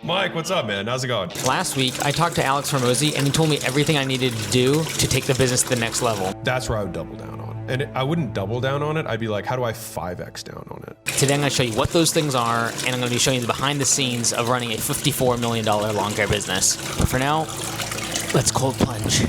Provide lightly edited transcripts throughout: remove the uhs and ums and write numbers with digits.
Mike, what's up, man? How's it going? Last week, I talked to Alex Hormozi, and he told me everything I needed to do to take the business to the next level. That's where I would double down on. And I wouldn't double down on it. I'd be like, how do I 5X down on it? Today, I'm going to show you what those things are, and I'm going to be showing you the behind the scenes of running a $54 million lawn care business. But for now, let's cold plunge.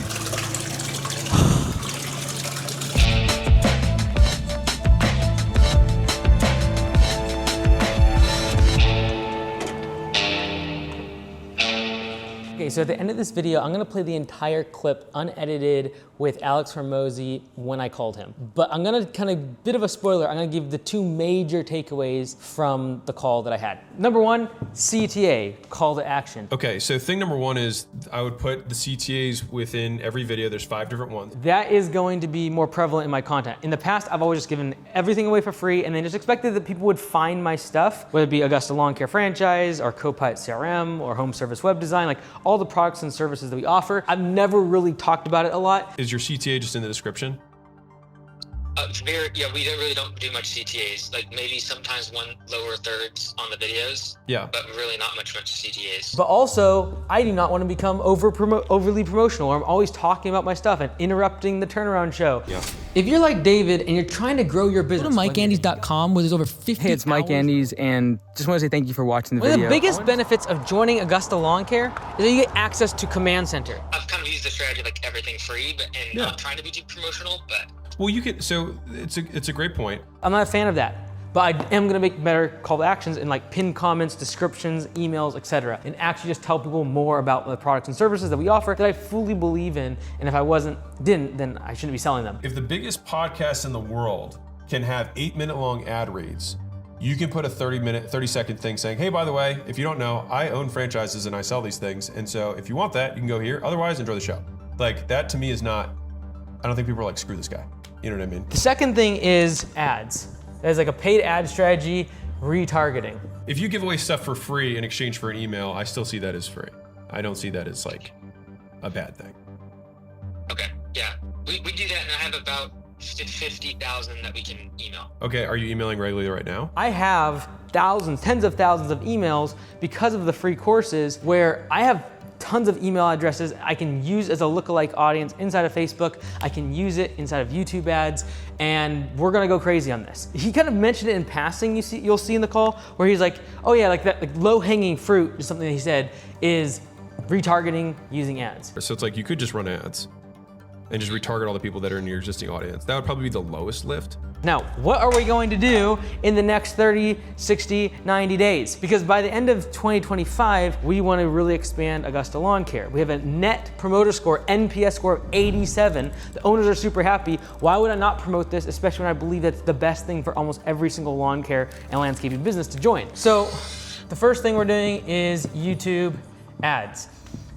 Okay, so at the end of this video, I'm gonna play the entire clip unedited with Alex Hormozi when I called him. But I'm gonna bit of a spoiler, I'm gonna give the two major takeaways from the call that I had. Number one, CTA, call to action. Okay, so thing number one is I would put the CTAs within every video. There's 5 different ones. That is going to be more prevalent in my content. In the past, I've always just given everything away for free and then just expected that people would find my stuff, whether it be Augusta Lawn Care franchise or Copilot CRM or home service web design, like all the products and services that we offer. I've never really talked about it a lot. Is your CTA just in the description? Yeah, we really don't do much CTAs. Like maybe sometimes one lower thirds on the videos. Yeah. But really not much CTAs. But also, I do not want to become overly promotional, or I'm always talking about my stuff and interrupting the turnaround show. Yeah. If you're like David and you're trying to grow your business, Go to MikeAndes.com where there's over 50 Hey, it's Mike Andes, and just want to say thank you for watching the One video. of the biggest benefits of joining Augusta Lawn Care is that you get access to Command Center. I've kind of used the strategy like everything free, and not trying to be too promotional, but. Well, you could, so it's a great point. I'm not a fan of that, but I am gonna make better call to actions and like pin comments, descriptions, emails, etc. And actually just tell people more about the products and services that we offer that I fully believe in. And if I didn't, then I shouldn't be selling them. If the biggest podcast in the world can have 8-minute long ad reads, you can put a 30-second thing saying, hey, by the way, if you don't know, I own franchises and I sell these things. And so if you want that, you can go here. Otherwise, enjoy the show. Like that to me is not, I don't think people are like, screw this guy. You know what I mean? The second thing is ads. That is like a paid ad strategy, retargeting. If you give away stuff for free in exchange for an email, I still see that as free. I don't see that as like a bad thing. Okay, yeah. We do that, and I have about 50,000 that we can email. Okay, are you emailing regularly right now? I have thousands, tens of thousands of emails because of the free courses where I have tons of email addresses I can use as a lookalike audience inside of Facebook. I can use it inside of YouTube ads, and we're gonna go crazy on this. He kind of mentioned it in passing, you'll see in the call, where he's like, oh yeah, like that like low-hanging fruit is something that he said is retargeting using ads. So it's like you could just run ads and just retarget all the people that are in your existing audience. That would probably be the lowest lift. Now, what are we going to do in the next 30, 60, 90 days? Because by the end of 2025, we want to really expand Augusta Lawn Care. We have a net promoter score, NPS score of 87. The owners are super happy. Why would I not promote this, especially when I believe that's the best thing for almost every single lawn care and landscaping business to join? So the first thing we're doing is YouTube ads.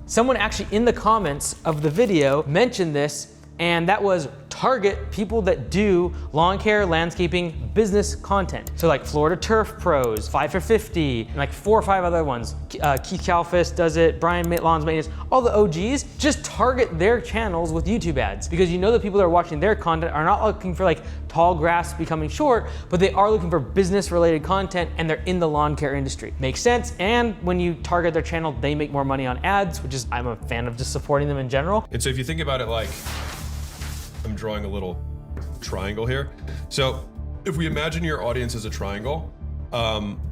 Someone actually in the comments of the video mentioned this, and that was target people that do lawn care, landscaping, business content. So like Florida Turf Pros, 5 for 50, and like 4 or 5 other ones. Keith Kalfas does it, Brian Lawns Maintenance, all the OGs, just target their channels with YouTube ads, because you know the people that are watching their content are not looking for like tall grass becoming short, but they are looking for business related content, and they're in the lawn care industry. Makes sense, and when you target their channel, they make more money on ads, which is, I'm a fan of just supporting them in general. And so if you think about it, like, I'm drawing a little triangle here. So if we imagine your audience as a triangle,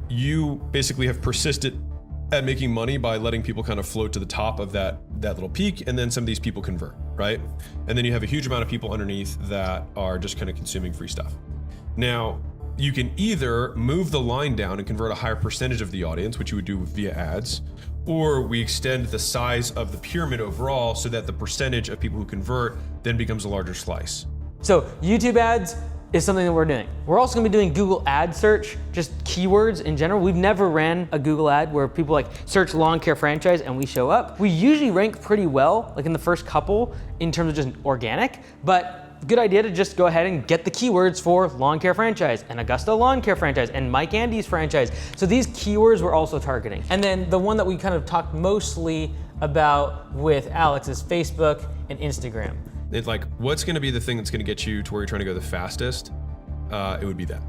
you basically have persisted at making money by letting people kind of float to the top of that little peak, and then some of these people convert, right? And then you have a huge amount of people underneath that are just kind of consuming free stuff. Now, you can either move the line down and convert a higher percentage of the audience, which you would do via ads, or we extend the size of the pyramid overall so that the percentage of people who convert then becomes a larger slice. So YouTube ads is something that we're doing. We're also gonna be doing Google ad search, just keywords in general. We've never ran a Google ad where people like search lawn care franchise and we show up. We usually rank pretty well, like in the first couple in terms of just organic, but good idea to just go ahead and get the keywords for lawn care franchise and Augusta lawn care franchise and Mike Andes franchise. So these keywords we're also targeting. And then the one that we kind of talked mostly about with Alex is Facebook and Instagram. It's like, what's gonna be the thing that's gonna get you to where you're trying to go the fastest? It would be that.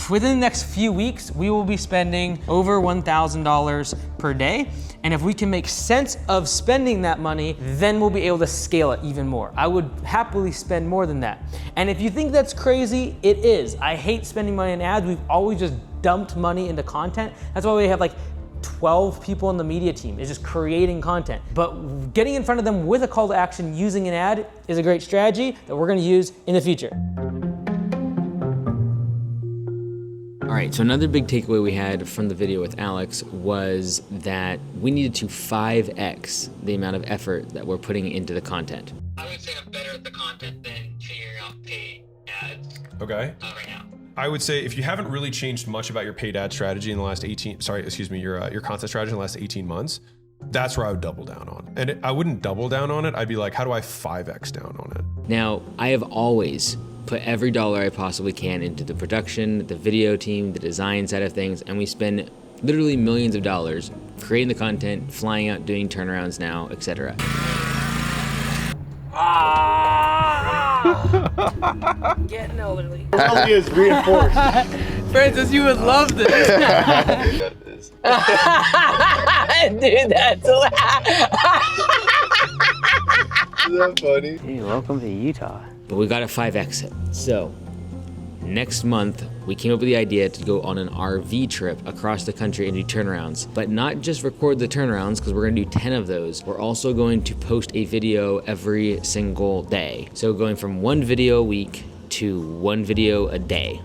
Within the next few weeks, we will be spending over $1,000 per day. And if we can make sense of spending that money, then we'll be able to scale it even more. I would happily spend more than that. And if you think that's crazy, it is. I hate spending money on ads. We've always just dumped money into content. That's why we have like 12 people on the media team, is just creating content. But getting in front of them with a call to action using an ad is a great strategy that we're gonna use in the future. All right, so another big takeaway we had from the video with Alex was that we needed to 5x the amount of effort that we're putting into the content. I would say I'm better at the content than figuring out paid ads Okay. right now. I would say if you haven't really changed much about your paid ad strategy in the last your content strategy in the last 18 months, that's where I would double down on. And I wouldn't double down on it. I'd be like, how do I 5x down on it? Now, I have always put every dollar I possibly can into the production, the video team, the design side of things, and we spend literally millions of dollars creating the content, flying out, doing turnarounds now, etc. Getting elderly. Quality is reinforced. Francis, you would love this. Dude, that's loud. Is that funny? Hey, welcome to Utah. But we got to 5x it. So next month, we came up with the idea to go on an RV trip across the country and do turnarounds, but not just record the turnarounds, because we're gonna do 10 of those. We're also going to post a video every single day. So going from one video a week to one video a day.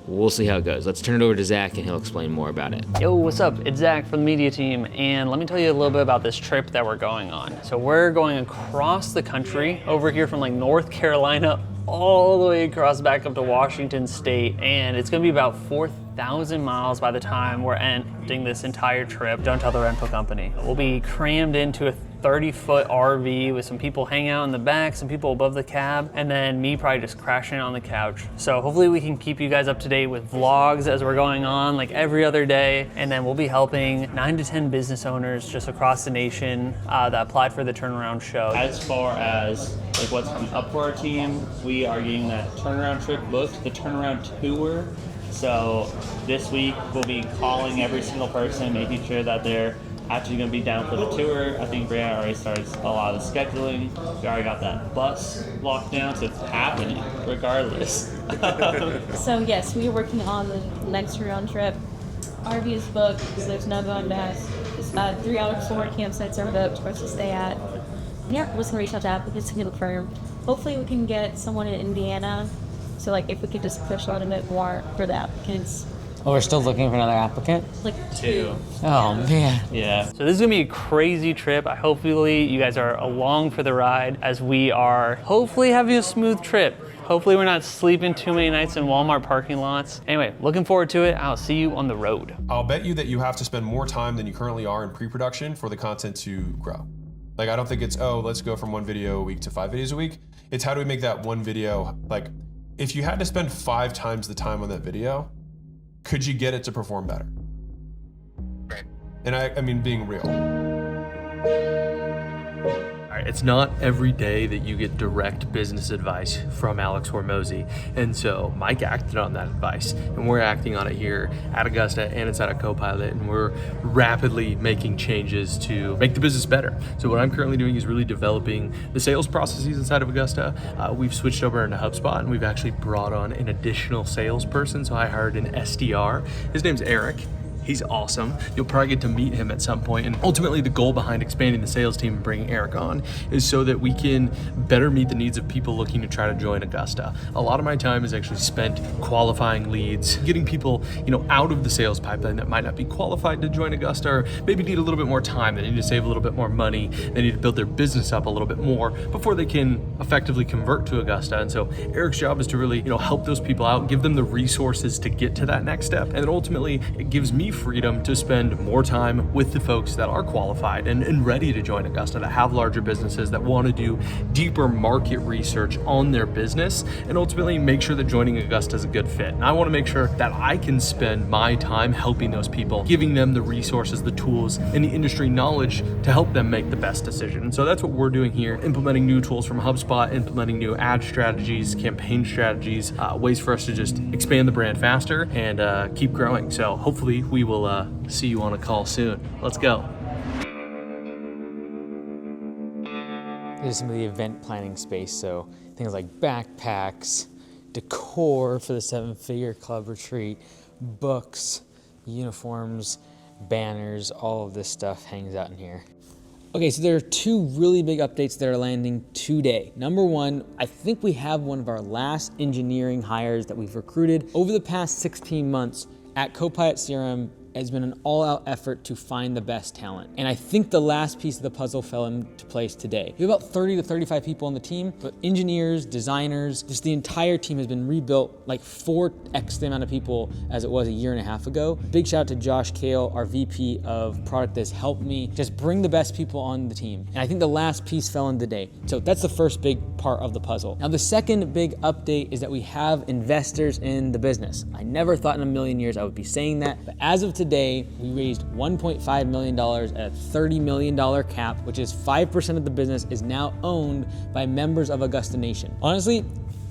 We'll see how it goes. Let's turn it over to Zach and he'll explain more about it. Yo, what's up? It's Zach from the media team, and let me tell you a little bit about this trip that we're going on. So we're going across the country, over here from like North Carolina, all the way across back up to Washington State, and it's gonna be about 4,000 miles by the time we're ending this entire trip. Don't tell the rental company. We'll be crammed into a 30-foot RV with some people hanging out in the back, some people above the cab, and then me probably just crashing on the couch. So hopefully we can keep you guys up to date with vlogs as we're going on, like every other day, and then we'll be helping 9 to 10 business owners just across the nation that applied for the turnaround show. As far as like what's coming up for our team, we are getting that turnaround trip booked, the turnaround tour. So this week we'll be calling every single person, making sure that they're actually going to be down for the tour. I think Brianna already starts a lot of the scheduling. We already got that bus locked down, so it's happening regardless. So yes, we are working on the next round trip. RV is booked, so there's no going back. 3 out of 4 campsites are booked for us to stay at. Yeah, we're just gonna reach out to applicants to confirm. Hopefully we can get someone in Indiana. So like if we could just push on a bit more for the applicants. Oh, we're still looking for another applicant? Like 2. Oh, man. Yeah. So this is gonna be a crazy trip. Hopefully you guys are along for the ride as we are hopefully having a smooth trip. Hopefully we're not sleeping too many nights in Walmart parking lots. Anyway, looking forward to it. I'll see you on the road. I'll bet you that you have to spend more time than you currently are in pre-production for the content to grow. Like, I don't think it's, oh, let's go from 1 video a week to 5 videos a week. It's how do we make that one video, like, if you had to spend 5 times the time on that video, could you get it to perform better? Right. And I mean, being real. All right, it's not every day that you get direct business advice from Alex Hormozi. And so Mike acted on that advice, and we're acting on it here at Augusta and inside of Copilot, and we're rapidly making changes to make the business better. So what I'm currently doing is really developing the sales processes inside of Augusta. We've switched over into HubSpot, and we've actually brought on an additional salesperson. So I hired an SDR. His name's Eric. He's awesome. You'll probably get to meet him at some point. And ultimately the goal behind expanding the sales team and bringing Eric on is so that we can better meet the needs of people looking to try to join Augusta. A lot of my time is actually spent qualifying leads, getting people, out of the sales pipeline that might not be qualified to join Augusta, or maybe need a little bit more time. They need to save a little bit more money. They need to build their business up a little bit more before they can effectively convert to Augusta. And so Eric's job is to really, help those people out, give them the resources to get to that next step. And then ultimately it gives me freedom to spend more time with the folks that are qualified and ready to join Augusta, that have larger businesses, that want to do deeper market research on their business, and ultimately make sure that joining Augusta is a good fit. And I want to make sure that I can spend my time helping those people, giving them the resources, the tools, and the industry knowledge to help them make the best decision. And so that's what we're doing here, implementing new tools from HubSpot, implementing new ad strategies, campaign strategies, ways for us to just expand the brand faster and keep growing. So hopefully we will see you on a call soon. Let's go. Here's some of the event planning space. So things like backpacks, decor for the 7-figure club retreat, books, uniforms, banners, all of this stuff hangs out in here. Okay, so there are 2 really big updates that are landing today. Number 1, I think we have one of our last engineering hires that we've recruited over the past 16 months at Copilot CRM. Has been an all-out effort to find the best talent. And I think the last piece of the puzzle fell into place today. We have about 30 to 35 people on the team, but engineers, designers, just the entire team has been rebuilt like 4x the amount of people as it was a year and a half ago. Big shout out to Josh Kale, our VP of product, that's helped me just bring the best people on the team. And I think the last piece fell in today. So that's the first big part of the puzzle. Now the second big update is that we have investors in the business. I never thought in a million years I would be saying that, but as of today, we raised $1.5 million at a $30 million cap, which is 5% of the business is now owned by members of Augusta Nation. Honestly,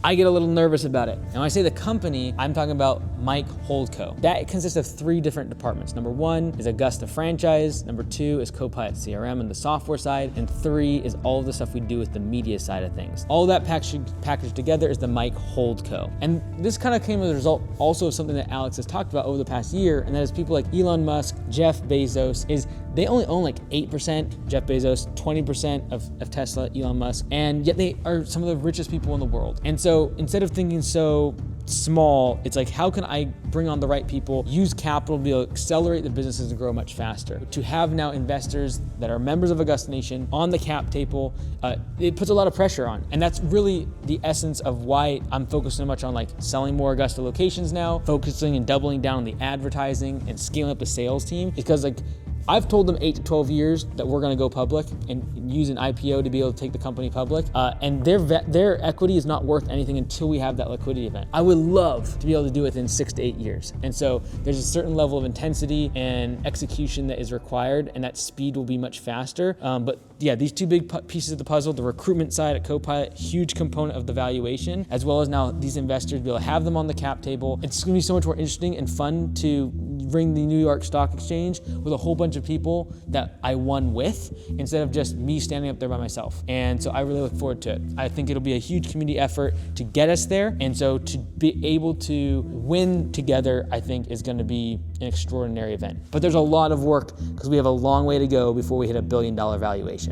I get a little nervous about it. And when I say the company, I'm talking about Mike Holdco. That consists of 3 different departments. Number 1 is Augusta franchise. Number 2 is Copilot CRM and the software side. And 3 is all of the stuff we do with the media side of things. All that packaged together is the Mike Holdco. And this kind of came as a result also of something that Alex has talked about over the past year, and that is people like Elon Musk, Jeff Bezos, is they only own like 8%, Jeff Bezos, 20% of Tesla, Elon Musk, and yet they are some of the richest people in the world. And so instead of thinking so small, it's like, how can I bring on the right people, use capital to be able to accelerate the businesses and grow much faster? To have now investors that are members of Augusta Nation on the cap table, it puts a lot of pressure on. And that's really the essence of why I'm focused so much on like selling more Augusta locations now, focusing and doubling down on the advertising and scaling up the sales team, because like, I've told them 8 to 12 years that we're going to go public and use an IPO to be able to take the company public. And their equity is not worth anything until we have that liquidity event. I would love to be able to do it within 6 to 8 years. And so there's a certain level of intensity and execution that is required, and that speed will be much faster. But yeah, these 2 big pieces of the puzzle, the recruitment side at Copilot, huge component of the valuation, as well as now these investors be able to have them on the cap table. It's going to be so much more interesting and fun to ring the New York Stock Exchange with a whole bunch of people that I won with, instead of just me standing up there by myself. And so I really look forward to it. I think it'll be a huge community effort to get us there. And so to be able to win together, I think is going to be an extraordinary event. But there's a lot of work because we have a long way to go before we hit $1 billion valuation.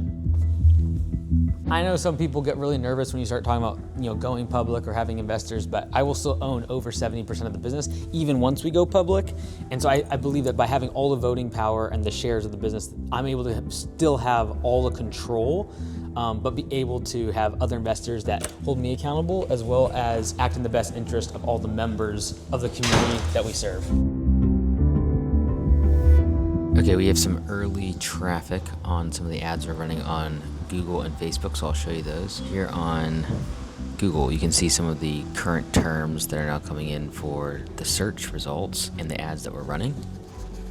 I know some people get really nervous when you start talking about, going public or having investors, but I will still own over 70% of the business, even once we go public. And so I believe that by having all the voting power and the shares of the business, I'm able to still have all the control, but be able to have other investors that hold me accountable, as well as act in the best interest of all the members of the community that we serve. Okay, we have some early traffic on some of the ads we're running on Google and Facebook, so I'll show you those. Here on Google, you can see some of the current terms that are now coming in for the search results and the ads that we're running.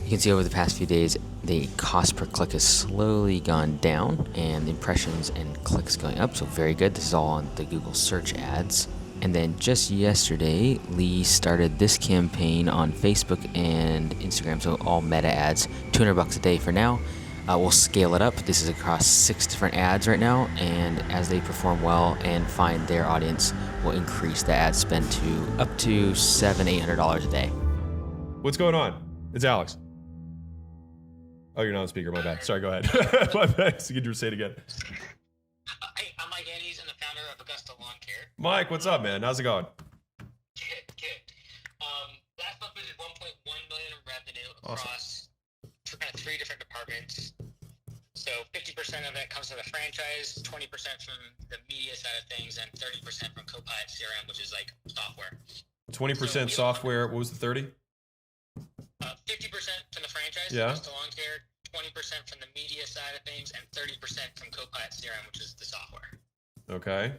You can see over the past few days, the cost per click has slowly gone down and the impressions and clicks going up, so very good. This is all on the Google search ads. And then just yesterday, Lee started this campaign on Facebook and Instagram, so all meta ads, $200 a day for now. We'll scale it up. This is across 6 different ads right now, and as they perform well and find their audience, we'll increase the ad spend to up to $700-800 a day. What's going on? It's Alex. Oh, you're not on speaker. My bad. Sorry, go ahead. My bad. So you can say it again. Hey, I'm Mike Andes, and the founder of Augusta Lawn Care. Mike, what's up, man? How's it going? Good. Last month we did 1.1 million in revenue across kind of 3 different departments. So 50% of it comes from the franchise, 20% from the media side of things, and 30% from Copilot CRM, which is like software. 20% software. What was the 30? 50% from franchise, Yeah. Augusta Lawn Care, 20% from the media side of things, and 30% from Copilot CRM, which is the software. Okay.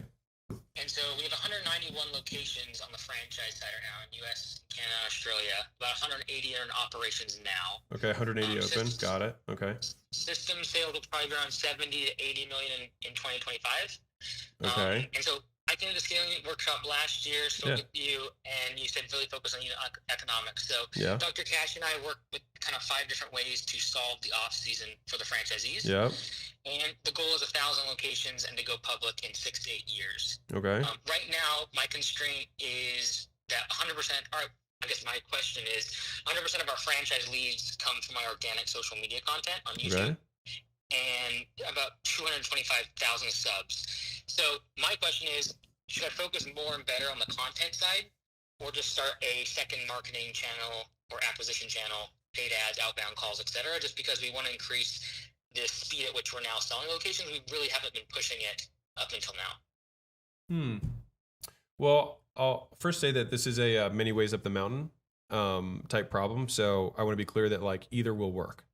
And so we have 191 locations on the franchise side right now in U.S., Canada, Australia. About 180 are in operations now. Okay, 180 open. Got it. Okay. System sales will probably be around 70 to 80 million in 2025. Okay. And so I came to the scaling workshop last year, spoke Yeah. with you, and you said really focus on unit economics. So Yeah. Dr. Cash and I worked with kind of 5 different ways to solve the off season for the franchisees. Yep. And the goal is 1,000 locations and to go public in 6 to 8 years. Okay. Right now, my constraint is that 100%, or I guess my question is 100% of our franchise leads come from my organic social media content on YouTube. Okay. And about 225,000 subs. So my question is, should I focus more and better on the content side, or just start a second marketing channel or acquisition channel, paid ads, outbound calls, etc.? Just because we want to increase the speed at which we're now selling locations, we really haven't been pushing it up until now. Well, I'll first say that this is a many ways up the mountain type problem. So I want to be clear that like either will work.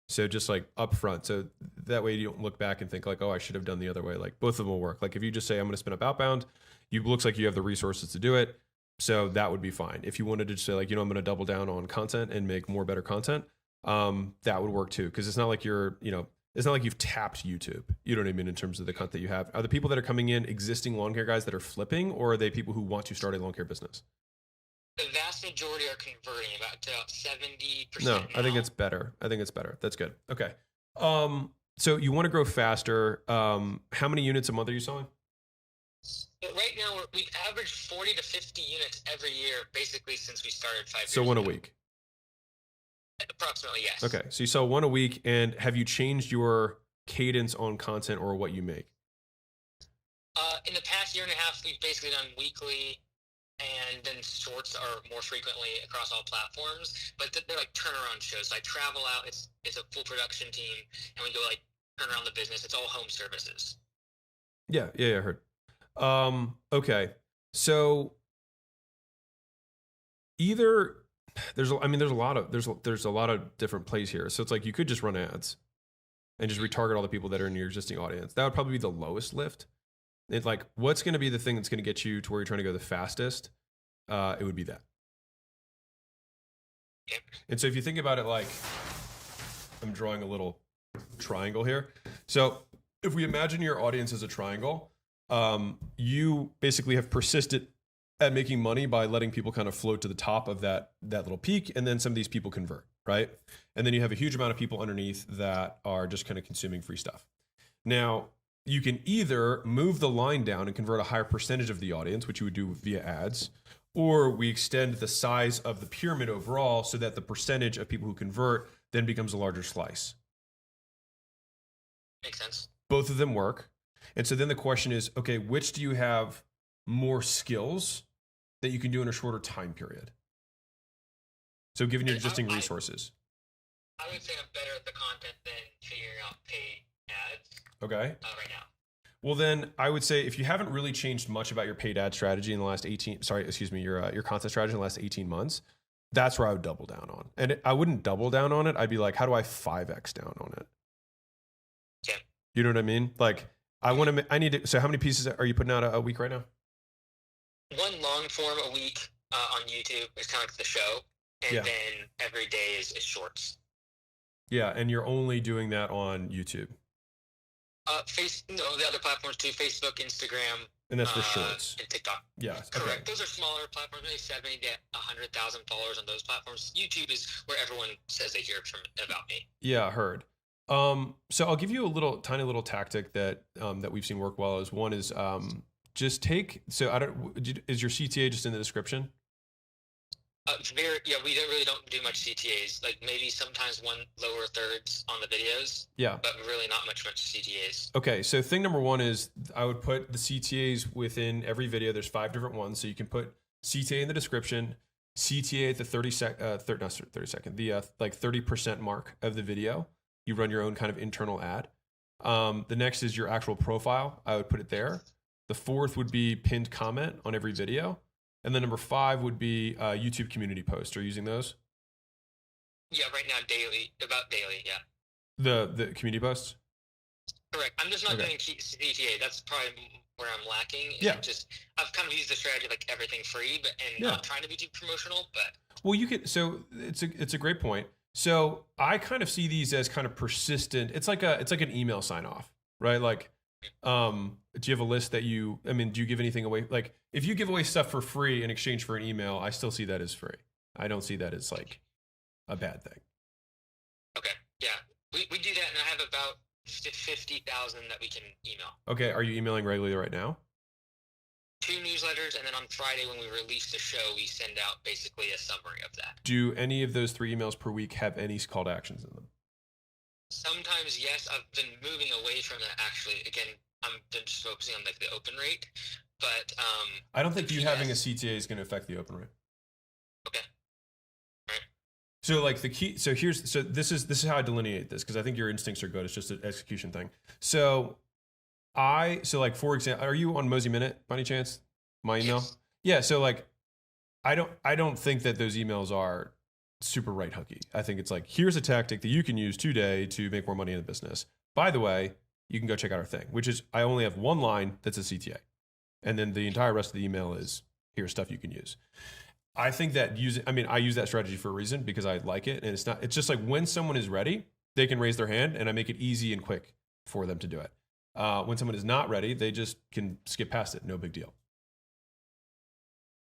So just like upfront, so that way you don't look back and think like, oh, I should have done the other way. Like both of them will work. Like if you just say I'm going to spin up outbound, you looks like you have the resources to do it. So that would be fine. If you wanted to just say like, you know, I'm going to double down on content and make more better content, that would work too. Because it's not like you're, you know, it's not like you've tapped YouTube. You know what I mean in terms of the content you have. Are the people that are coming in existing lawn care guys that are flipping, or are they people who want to start a lawn care business? The vast majority are converting, about 70%. No, now. I think it's better. I think it's better. That's good. Okay. So you want to grow faster. How many units a month are you selling? But right now, we've averaged 40 to 50 units every year, basically since we started 5 years So one a ago. week. Approximately, yes. Okay. So you sell one a week, and have you changed your cadence on content or what you make? In the past year and a half, we've basically done weekly, and then shorts are more frequently across all platforms. But they're like turnaround shows. So I travel out. It's a full production team, and we go like turn around the business. It's all home services. Yeah, I heard. Okay. So either there's a lot of different plays here. So it's like you could just run ads and just retarget all the people that are in your existing audience. That would probably be the lowest lift. It's like, what's going to be the thing that's going to get you to where you're trying to go the fastest? It would be that. Yep. And so if you think about it, like I'm drawing a little triangle here. So if we imagine your audience as a triangle, you basically have persisted at making money by letting people kind of float to the top of that little peak, and then some of these people convert, right? And then you have a huge amount of people underneath that are just kind of consuming free stuff. Now, you can either move the line down and convert a higher percentage of the audience, which you would do via ads, or we extend the size of the pyramid overall so that the percentage of people who convert then becomes a larger slice. Makes sense. Both of them work. And so then the question is, okay, which do you have more skills that you can do in a shorter time period? So given your existing resources. I would say I'm better at the content than figuring out paid ads. Okay. Right now. Well, then I would say if you haven't really changed much about your paid ad strategy in the last your content strategy in the last 18 months, that's where I would double down on. And I wouldn't double down on it. I'd be like, how do I 5X down on it? Yeah. You know what I mean? Like so how many pieces are you putting out a week right now? One long form a week on YouTube is kind of like the show. And Yeah. then every day is shorts. Yeah. And you're only doing that on YouTube. The other platforms too, Facebook, Instagram. And that's the shorts. And TikTok. Yeah. Correct. Okay. Those are smaller platforms, maybe 70 to 100,000 followers on those platforms. YouTube is where everyone says they hear about me. Yeah, heard. So I'll give you a tiny little tactic that we've seen work well. One is just take. So is your CTA just in the description? We really don't do much CTAs. Like maybe sometimes one lower thirds on the videos. Yeah. But really not much CTAs. Okay, so thing number one is I would put the CTAs within every video. There's 5 different ones, so you can put CTA in the description, CTA at the 30% mark of the video. You run your own kind of internal ad. The next is your actual profile. I would put it there. The fourth would be pinned comment on every video. And then number 5 would be YouTube community posts. Are you using those? Yeah, right now about daily. Yeah. The community posts. Correct. I'm just not Okay. doing CTA. That's probably where I'm lacking. Yeah. I've kind of used the strategy of like everything free, and not trying to be too promotional. But Well, you could. So it's a great point. So I kind of see these as kind of persistent. It's like an email sign off, right? Like, do you have a list that do you give anything away? Like, if you give away stuff for free in exchange for an email, I still see that as free. I don't see that as like a bad thing. okay, yeah, we do that, and I have about 50,000 that we can email. Okay, are you emailing regularly right now? 2 newsletters, and then on Friday when we release the show, we send out basically a summary of that. Do any of those 3 emails per week have any call to actions in them? Sometimes, yes. I've been moving away from that, actually. Again, I'm just focusing on like the open rate, but I don't think you having a CTA is going to affect the open rate. Okay. All right. So like the key, this is how I delineate this, because I think your instincts are good. It's just an execution thing. So like, for example, are you on Mosey Minute by any chance? My email? Yes. Yeah. So like, I don't think that those emails are super right hooky. I think it's like, here's a tactic that you can use today to make more money in the business. By the way, you can go check out our thing, which is I only have one line that's a CTA. And then the entire rest of the email is here's stuff you can use. I think that I use that strategy for a reason, because I like it. And it's just like when someone is ready, they can raise their hand and I make it easy and quick for them to do it. When someone is not ready, they just can skip past it. No big deal.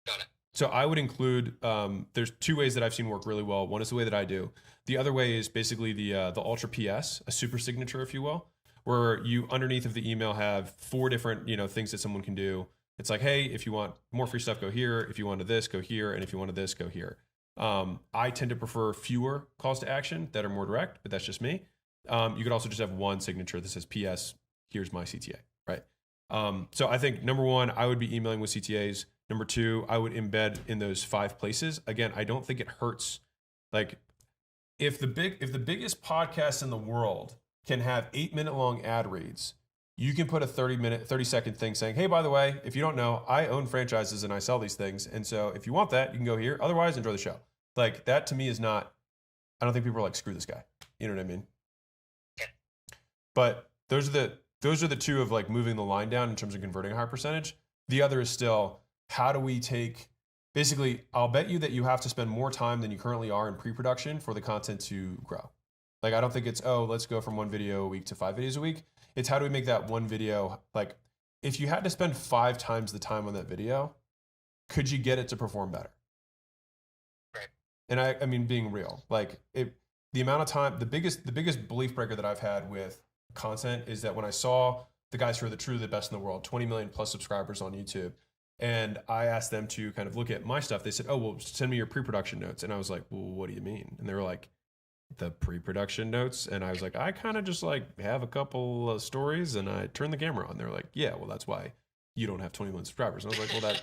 Got it. So I would include, there's 2 ways that I've seen work really well. One is the way that I do. The other way is basically the Ultra PS, a super signature, if you will, where you underneath of the email have 4 different, things that someone can do. It's like, hey, if you want more free stuff, go here. If you wanted this, go here. And if you wanted this, go here. I tend to prefer fewer calls to action that are more direct, but that's just me. You could also just have one signature that says PS, here's my CTA, right? So I think number 1, I would be emailing with CTAs. Number 2, I would embed in those 5 places. Again, I don't think it hurts. Like if the biggest podcast in the world can have 8-minute long ad reads, you can put a 30-second thing saying, hey, by the way, if you don't know, I own franchises and I sell these things. And so if you want that, you can go here. Otherwise, enjoy the show. Like that to me is not, I don't think people are like, screw this guy. You know what I mean? But those are the 2 of like moving the line down in terms of converting a higher percentage. The other is still, how do we take, basically, I'll bet you that you have to spend more time than you currently are in pre-production for the content to grow. Like, I don't think it's, let's go from 1 video a week to 5 videos a week. It's how do we make that one video, like, if you had to spend 5 times the time on that video, could you get it to perform better? Right. And I mean, being real, like, the amount of time, the biggest belief breaker that I've had with content is that when I saw the guys who are truly the best in the world, 20 million plus subscribers on YouTube, and I asked them to kind of look at my stuff, they said, oh, well, send me your pre-production notes. And I was like, well, what do you mean? And they were like, the pre-production notes. And I was like, I kind of just like have a couple of stories and I turn the camera on. They're like, yeah, well, that's why you don't have 20 million subscribers. And I was like, well,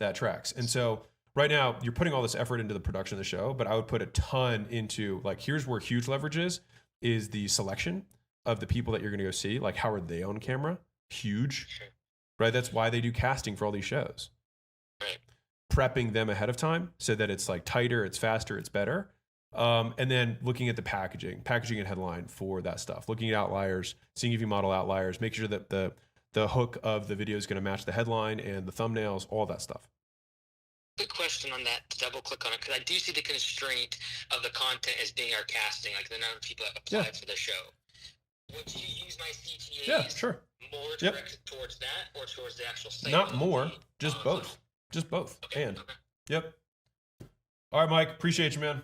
that tracks. And so right now you're putting all this effort into the production of the show, but I would put a ton into like, here's where huge leverage is the selection of the people that you're going to go see. Like, how are they on camera? Huge, right? That's why they do casting for all these shows. Right. Prepping them ahead of time so that it's like tighter, it's faster, it's better. And then looking at the packaging and headline for that stuff, looking at outliers, seeing if you model outliers, making sure that the hook of the video is going to match the headline and the thumbnails, all that stuff. Quick question on that, to double click on it, because I do see the constraint of the content as being our casting, like the number of people that applied for the show. Would you use my CTAs Yeah, sure. more directed towards that or towards the actual site? Not more, just both. Just both. Okay. And, yep. All right, Mike, appreciate you, man.